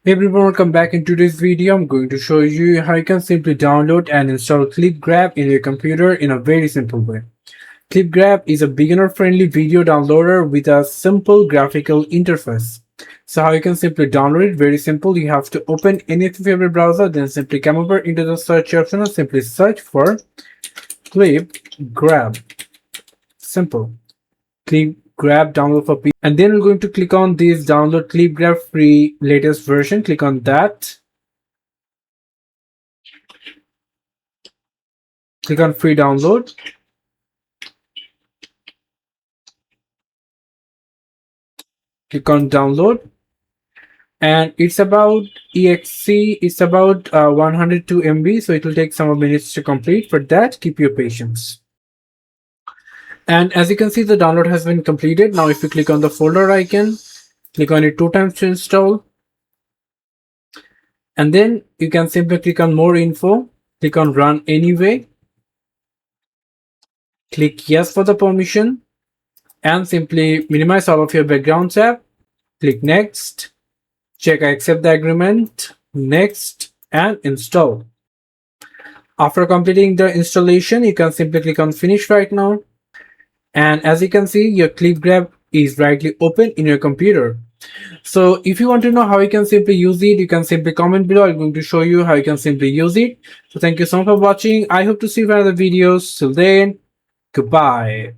Hey everyone, welcome back. In today's video, I'm going to show you how you can simply download and install ClipGrab in your computer in a very simple way. ClipGrab is a beginner-friendly video downloader with a simple graphical interface. So how you can simply download it, very simple. You have to open any of your favorite browser, then simply come over into the search option and simply search for ClipGrab. Simple. ClipGrab download for PC, and then we're going to click on this download ClipGrab free latest version. Click on that. Click on free download. Click on download, and it's about exe. It's about 102 MB, so it will take some minutes to complete. For that, keep your patience. And as you can see, the download has been completed. Now if you click on the folder icon, click on it 2 times to install, and then you can simply click on more info. Click on run anyway. Click yes for the permission, and simply minimize all of your background tab. Click next. Check I accept the agreement. Next, and install. After completing the installation, you can simply click on finish right now. And as you can see, your ClipGrab is rightly open in your computer. So if you want to know how you can simply use it, you can simply comment below. I'm going to show you how you can simply use it. So thank you so much for watching. I hope to see you in other videos. Till then, goodbye.